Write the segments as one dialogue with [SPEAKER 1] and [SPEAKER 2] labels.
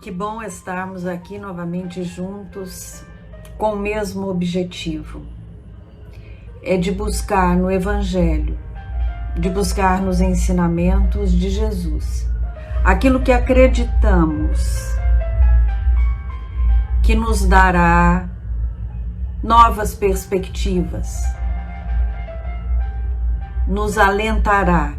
[SPEAKER 1] Que bom estarmos aqui novamente juntos com o mesmo objetivo. É de buscar no Evangelho, de buscar nos ensinamentos de Jesus, aquilo que acreditamos que nos dará novas perspectivas, nos alentará,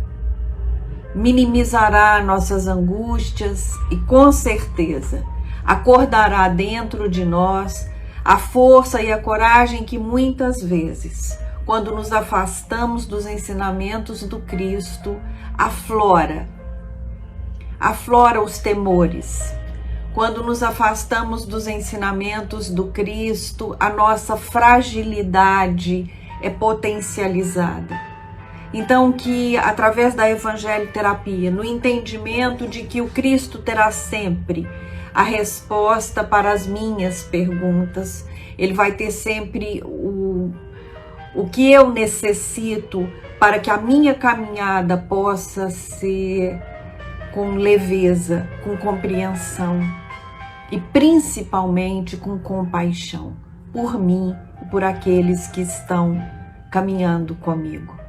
[SPEAKER 1] minimizará nossas angústias e, com certeza, acordará dentro de nós a força e a coragem que muitas vezes, quando nos afastamos dos ensinamentos do Cristo, aflora os temores. Quando nos afastamos dos ensinamentos do Cristo, a nossa fragilidade é potencializada. Então, que através da evangelho-terapia, no entendimento de que o Cristo terá sempre a resposta para as minhas perguntas, Ele vai ter sempre o que eu necessito para que a minha caminhada possa ser com leveza, com compreensão e principalmente com compaixão por mim e por aqueles que estão caminhando comigo.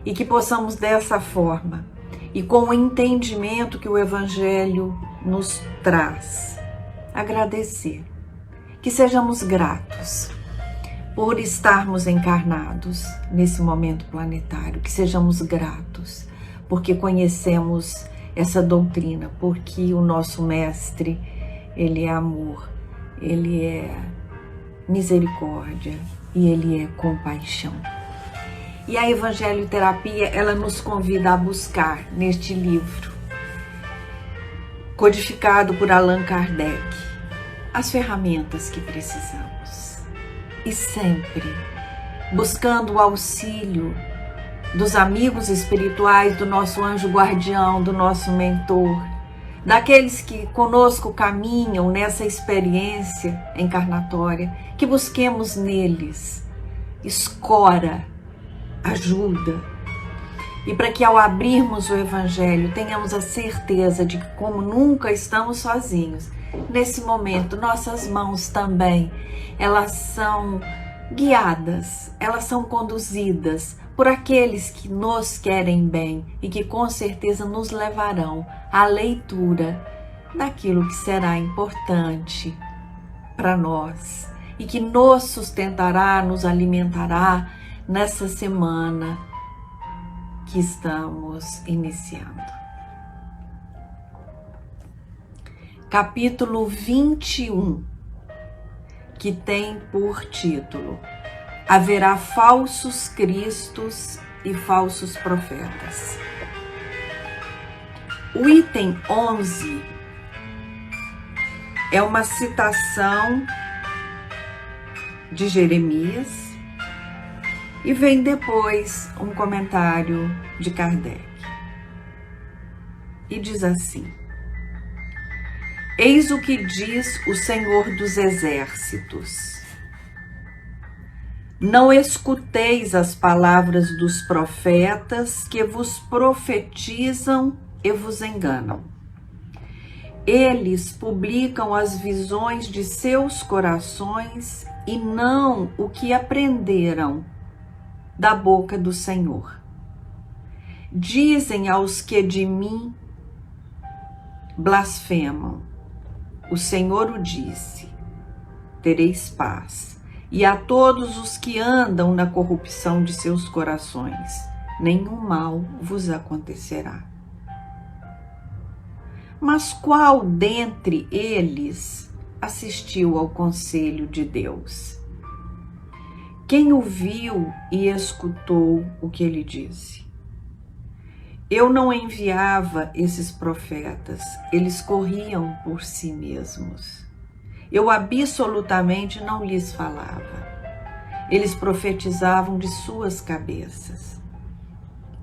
[SPEAKER 1] E que possamos dessa forma, e com o entendimento que o Evangelho nos traz, agradecer, que sejamos gratos por estarmos encarnados nesse momento planetário, que sejamos gratos porque conhecemos essa doutrina, porque o nosso Mestre, Ele é amor, Ele é misericórdia e Ele é compaixão. E a evangelho-terapia, ela nos convida a buscar neste livro, codificado por Allan Kardec, as ferramentas que precisamos. E sempre buscando o auxílio dos amigos espirituais, do nosso anjo guardião, do nosso mentor, daqueles que conosco caminham nessa experiência encarnatória, que busquemos neles escora, ajuda, e para que ao abrirmos o Evangelho tenhamos a certeza de que, como nunca estamos sozinhos, nesse momento nossas mãos também, elas são guiadas, elas são conduzidas por aqueles que nos querem bem e que com certeza nos levarão à leitura daquilo que será importante para nós e que nos sustentará, nos alimentará nessa semana que estamos iniciando. Capítulo 21, que tem por título: Haverá falsos cristos e falsos profetas. O item 11 é uma citação de Jeremias, e vem depois um comentário de Kardec. E diz assim: Eis o que diz o Senhor dos Exércitos. Não escuteis as palavras dos profetas que vos profetizam e vos enganam. Eles publicam as visões de seus corações e não o que aprenderam da boca do Senhor. Dizem aos que de mim blasfemam: o Senhor o disse, tereis paz. E a todos os que andam na corrupção de seus corações, nenhum mal vos acontecerá. Mas qual dentre eles assistiu ao conselho de Deus? Quem ouviu e escutou o que ele disse? Eu não enviava esses profetas, eles corriam por si mesmos. Eu absolutamente não lhes falava. Eles profetizavam de suas cabeças.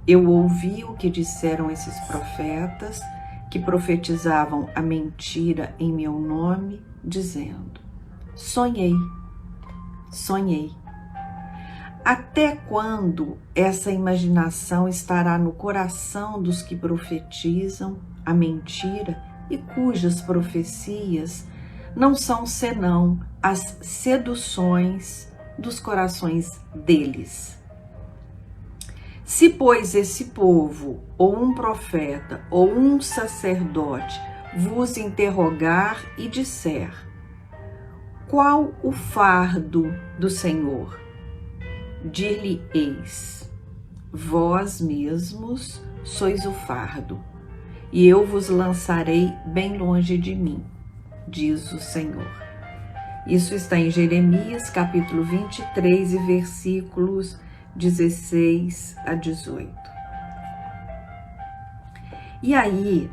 [SPEAKER 1] Eu ouvi o que disseram esses profetas, que profetizavam a mentira em meu nome, dizendo: sonhei, sonhei. Até quando essa imaginação estará no coração dos que profetizam a mentira e cujas profecias não são senão as seduções dos corações deles. Se, pois, esse povo, ou um profeta, ou um sacerdote, vos interrogar e disser: qual o fardo do Senhor? Dir-lhe-eis: vós mesmos sois o fardo, e eu vos lançarei bem longe de mim, diz o Senhor. Isso está em Jeremias, capítulo 23, e versículos 16 a 18. E aí,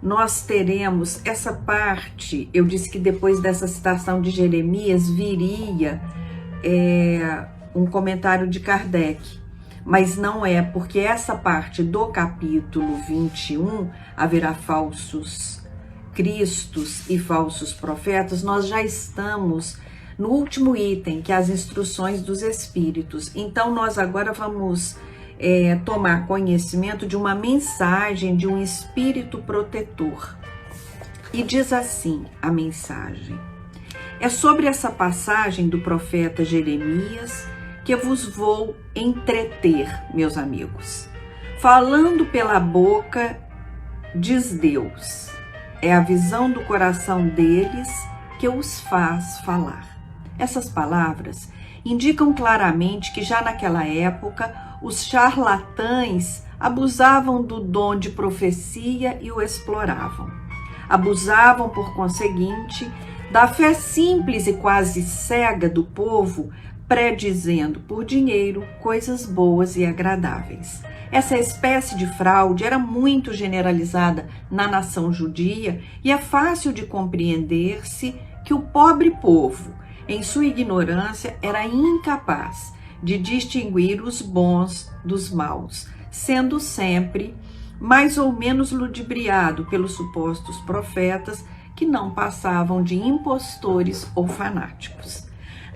[SPEAKER 1] nós teremos essa parte. Eu disse que depois dessa citação de Jeremias viria um comentário de Kardec, mas não é, porque essa parte do capítulo 21, haverá falsos cristos e falsos profetas, nós já estamos no último item, que é as instruções dos espíritos. Então nós agora vamos tomar conhecimento de uma mensagem de um espírito protetor. E diz assim a mensagem: é sobre essa passagem do profeta Jeremias que vos vou entreter, meus amigos. Falando pela boca, diz Deus, é a visão do coração deles que os faz falar. Essas palavras indicam claramente que já naquela época os charlatães abusavam do dom de profecia e o exploravam. Abusavam, por conseguinte, da fé simples e quase cega do povo, predizendo por dinheiro coisas boas e agradáveis. Essa espécie de fraude era muito generalizada na nação judia e é fácil de compreender-se que o pobre povo, em sua ignorância, era incapaz de distinguir os bons dos maus, sendo sempre mais ou menos ludibriado pelos supostos profetas que não passavam de impostores ou fanáticos.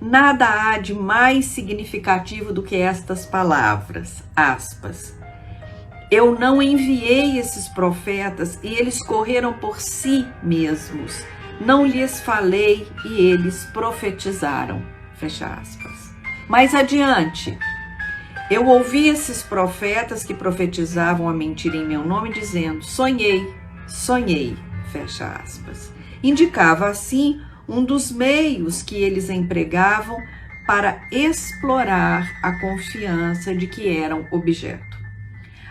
[SPEAKER 1] Nada há de mais significativo do que estas palavras, aspas. Eu não enviei esses profetas e eles correram por si mesmos. Não lhes falei e eles profetizaram, fecha aspas. Mais adiante, eu ouvi esses profetas que profetizavam a mentira em meu nome, dizendo: sonhei, sonhei, fecha aspas. Indicava assim um dos meios que eles empregavam para explorar a confiança de que eram objeto.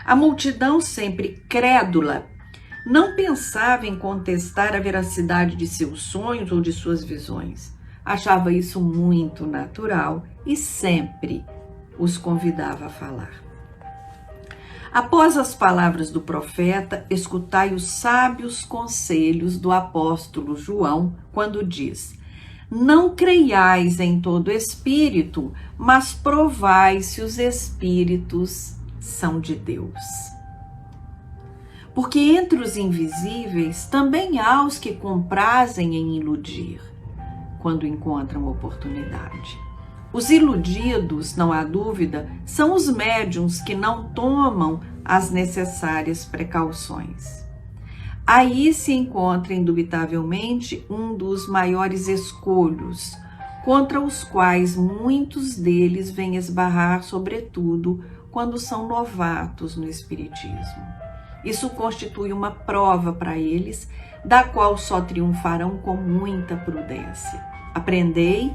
[SPEAKER 1] A multidão, sempre crédula, não pensava em contestar a veracidade de seus sonhos ou de suas visões. Achava isso muito natural e sempre os convidava a falar. Após as palavras do profeta, escutai os sábios conselhos do apóstolo João, quando diz: não creiais em todo espírito, mas provai se os espíritos são de Deus. Porque entre os invisíveis também há os que comprazem em iludir, quando encontram oportunidade. Os iludidos, não há dúvida, são os médiuns que não tomam as necessárias precauções. Aí se encontra indubitavelmente um dos maiores escolhos, contra os quais muitos deles vêm esbarrar, sobretudo quando são novatos no espiritismo. Isso constitui uma prova para eles, da qual só triunfarão com muita prudência. Aprendei,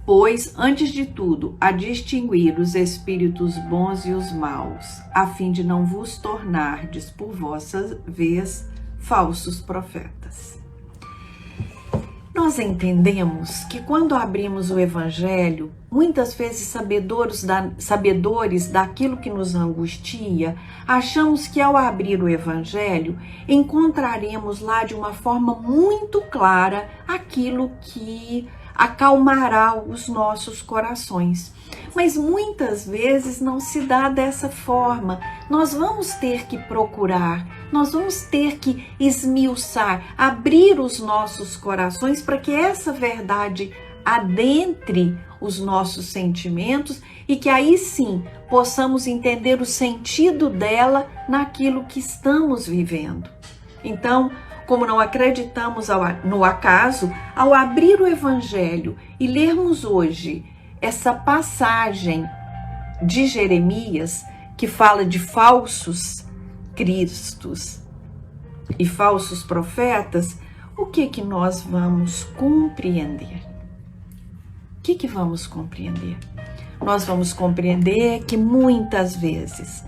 [SPEAKER 1] pois, antes de tudo, a distinguir os espíritos bons e os maus, a fim de não vos tornardes por vossa vez falsos profetas. Nós entendemos que quando abrimos o Evangelho, muitas vezes sabedores daquilo que nos angustia, achamos que ao abrir o Evangelho, encontraremos lá de uma forma muito clara aquilo que acalmará os nossos corações. Mas muitas vezes não se dá dessa forma. Nós vamos ter que procurar, nós vamos ter que esmiuçar, abrir os nossos corações para que essa verdade adentre os nossos sentimentos e que aí sim possamos entender o sentido dela naquilo que estamos vivendo. Então, como não acreditamos no acaso, ao abrir o Evangelho e lermos hoje essa passagem de Jeremias, que fala de falsos cristos e falsos profetas, o que nós vamos compreender? O que vamos compreender? Nós vamos compreender que muitas vezes,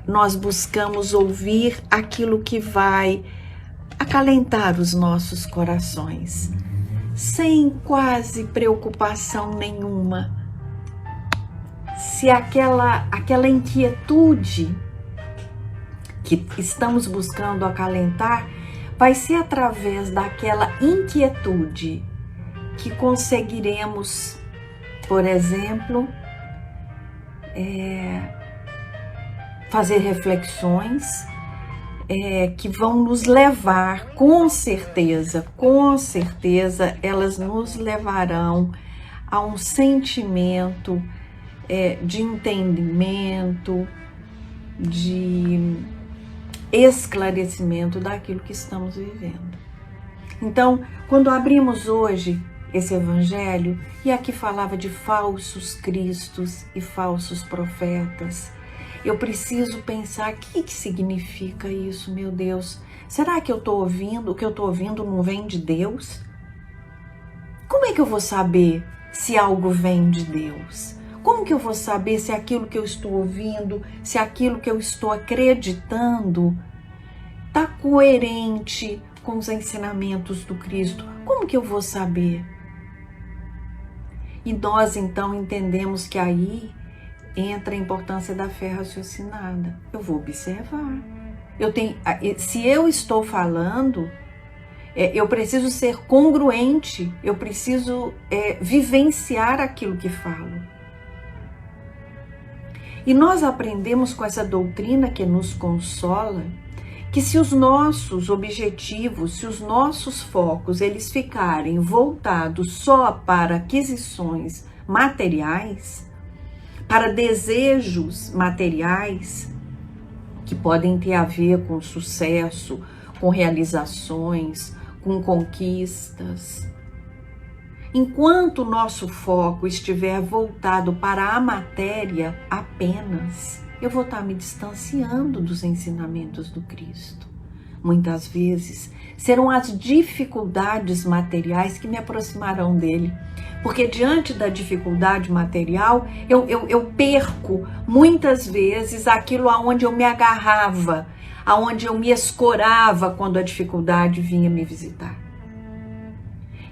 [SPEAKER 1] nós buscamos ouvir aquilo que vai acalentar os nossos corações, sem quase preocupação nenhuma. Se aquela inquietude que estamos buscando acalentar, vai ser através daquela inquietude que conseguiremos, por exemplo, fazer reflexões que vão nos levar, com certeza, elas nos levarão a um sentimento de entendimento, de esclarecimento daquilo que estamos vivendo. Então, quando abrimos hoje esse evangelho, e aqui falava de falsos cristos e falsos profetas, eu preciso pensar o que significa isso, meu Deus. Será que o que eu estou ouvindo não vem de Deus? Como é que eu vou saber se algo vem de Deus? Como que eu vou saber se aquilo que eu estou ouvindo, se aquilo que eu estou acreditando está coerente com os ensinamentos do Cristo? Como que eu vou saber? E nós então entendemos que aí entra a importância da fé raciocinada. Eu vou observar. Se eu estou falando, eu preciso ser congruente, eu preciso vivenciar aquilo que falo. E nós aprendemos com essa doutrina que nos consola, que se os nossos objetivos, se os nossos focos, eles ficarem voltados só para aquisições materiais, para desejos materiais, que podem ter a ver com sucesso, com realizações, com conquistas. Enquanto o nosso foco estiver voltado para a matéria apenas, eu vou estar me distanciando dos ensinamentos do Cristo. Muitas vezes serão as dificuldades materiais que me aproximarão dele. Porque diante da dificuldade material, eu perco muitas vezes aquilo aonde eu me agarrava, aonde eu me escorava quando a dificuldade vinha me visitar.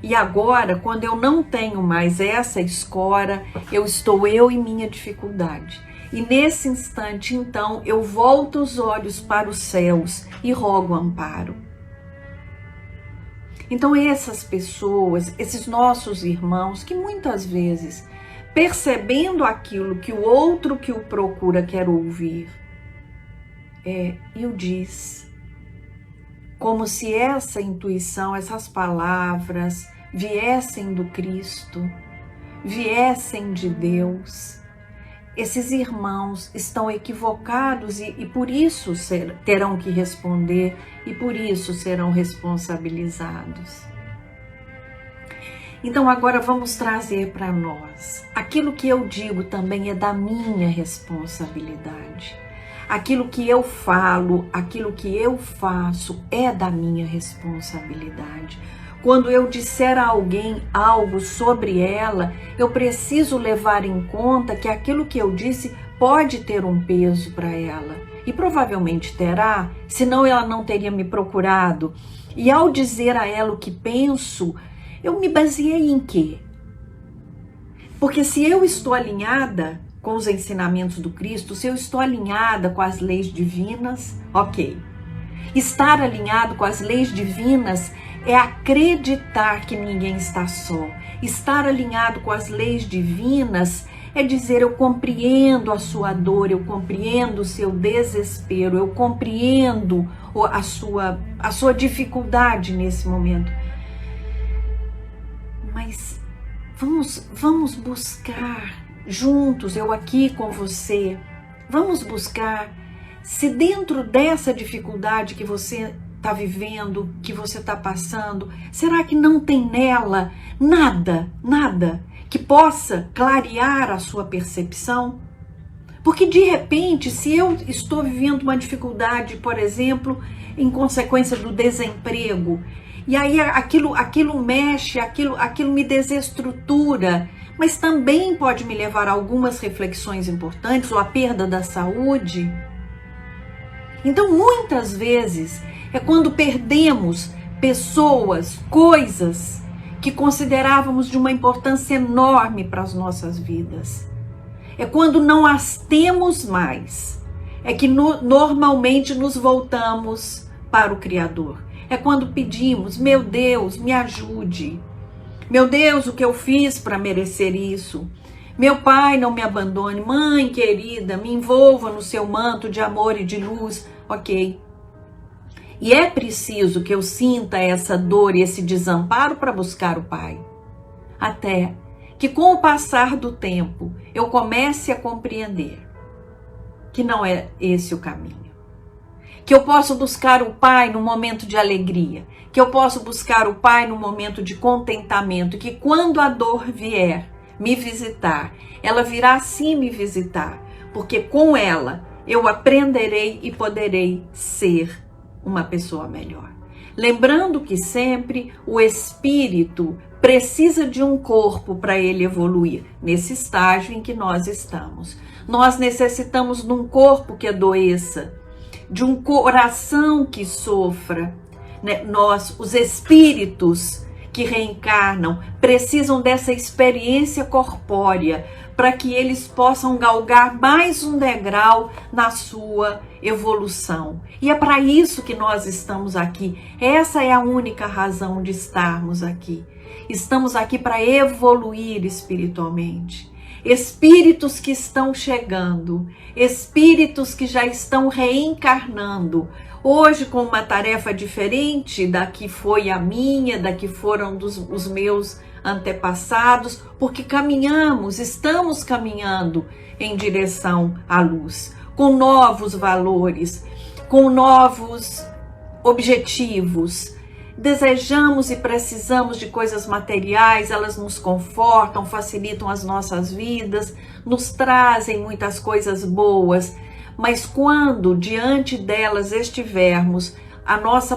[SPEAKER 1] E agora, quando eu não tenho mais essa escora, eu e minha dificuldade. E nesse instante, então, eu volto os olhos para os céus e rogo amparo. Então essas pessoas, esses nossos irmãos, que muitas vezes, percebendo aquilo que o outro que o procura quer ouvir, e o diz, como se essa intuição, essas palavras viessem do Cristo, viessem de Deus. Esses irmãos estão equivocados e por isso terão que responder e por isso serão responsabilizados. Então agora vamos trazer para nós. Aquilo que eu digo também é da minha responsabilidade. Aquilo que eu falo, aquilo que eu faço é da minha responsabilidade. Quando eu disser a alguém algo sobre ela, eu preciso levar em conta que aquilo que eu disse pode ter um peso para ela. E provavelmente terá, senão ela não teria me procurado. E ao dizer a ela o que penso, eu me baseei em quê? Porque se eu estou alinhada com os ensinamentos do Cristo, se eu estou alinhada com as leis divinas, ok. Estar alinhado com as leis divinas é acreditar que ninguém está só. Estar alinhado com as leis divinas é dizer, eu compreendo a sua dor, eu compreendo o seu desespero, eu compreendo a sua dificuldade nesse momento. Mas vamos buscar juntos, eu aqui com você, vamos buscar se dentro dessa dificuldade que você está vivendo, que você está passando, será que não tem nela nada que possa clarear a sua percepção? Porque de repente, se eu estou vivendo uma dificuldade, por exemplo, em consequência do desemprego, e aí aquilo mexe, aquilo me desestrutura, mas também pode me levar a algumas reflexões importantes, ou a perda da saúde. Então, muitas vezes, é quando perdemos pessoas, coisas que considerávamos de uma importância enorme para as nossas vidas. É quando não as temos mais. É que normalmente nos voltamos para o Criador. É quando pedimos, meu Deus, me ajude. Meu Deus, o que eu fiz para merecer isso? Meu Pai, não me abandone. Mãe querida, me envolva no seu manto de amor e de luz. Ok. E é preciso que eu sinta essa dor e esse desamparo para buscar o Pai. Até que com o passar do tempo eu comece a compreender que não é esse o caminho. Que eu posso buscar o Pai no momento de alegria. Que eu posso buscar o Pai no momento de contentamento. Que quando a dor vier me visitar, ela virá sim me visitar. Porque com ela eu aprenderei e poderei ser uma pessoa melhor. Lembrando que sempre o espírito precisa de um corpo para ele evoluir, nesse estágio em que nós estamos. Nós necessitamos de um corpo que adoeça, de um coração que sofra. Nós, os espíritos que reencarnam, precisam dessa experiência corpórea para que eles possam galgar mais um degrau na sua evolução. E é para isso que nós estamos aqui. Essa é a única razão de estarmos aqui. Estamos aqui para evoluir espiritualmente. Espíritos que estão chegando, espíritos que já estão reencarnando, hoje com uma tarefa diferente da que foi a minha, da que foram os meus antepassados, porque estamos caminhando em direção à luz, com novos valores, com novos objetivos. Desejamos e precisamos de coisas materiais, elas nos confortam, facilitam as nossas vidas, nos trazem muitas coisas boas, mas quando diante delas estivermos, a nossa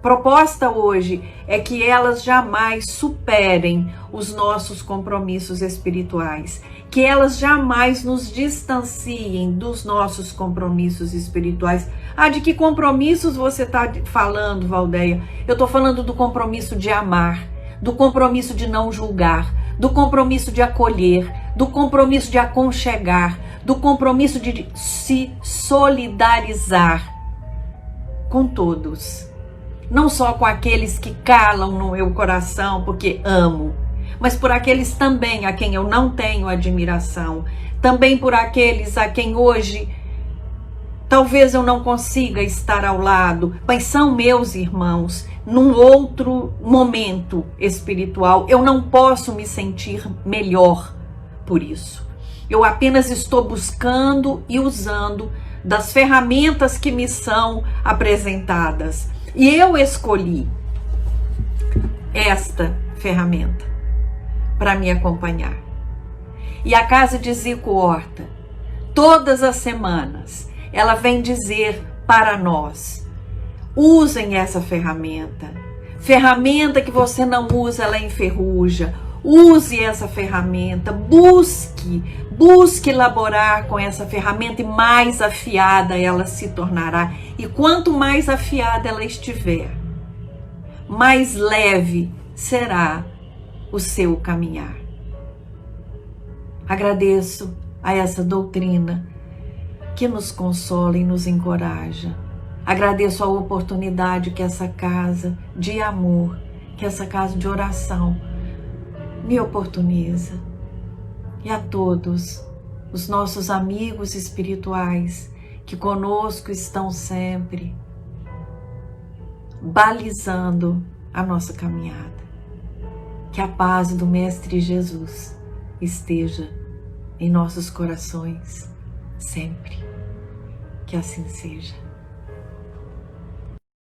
[SPEAKER 1] proposta hoje é que elas jamais superem os nossos compromissos espirituais, que elas jamais nos distanciem dos nossos compromissos espirituais. Ah, de que compromissos você está falando, Valdeia? Eu estou falando do compromisso de amar, do compromisso de não julgar, do compromisso de acolher, do compromisso de aconchegar, do compromisso de se solidarizar com todos. Não só com aqueles que calam no meu coração porque amo, mas por aqueles também a quem eu não tenho admiração, também por aqueles a quem hoje talvez eu não consiga estar ao lado, mas são meus irmãos. Num outro momento espiritual, eu não posso me sentir melhor por isso. Eu apenas estou buscando e usando das ferramentas que me são apresentadas. E eu escolhi esta ferramenta para me acompanhar. E a casa de Zico Horta, todas as semanas, ela vem dizer para nós: usem essa ferramenta. Ferramenta que você não usa, ela enferruja. Use essa ferramenta, busque elaborar com essa ferramenta, e mais afiada ela se tornará. E quanto mais afiada ela estiver, mais leve será o seu caminhar. Agradeço a essa doutrina que nos consola e nos encoraja. Agradeço a oportunidade que essa casa de amor, que essa casa de oração me oportuniza. E a todos os nossos amigos espirituais que conosco estão sempre balizando a nossa caminhada. Que a paz do Mestre Jesus esteja em nossos corações sempre. Que assim seja.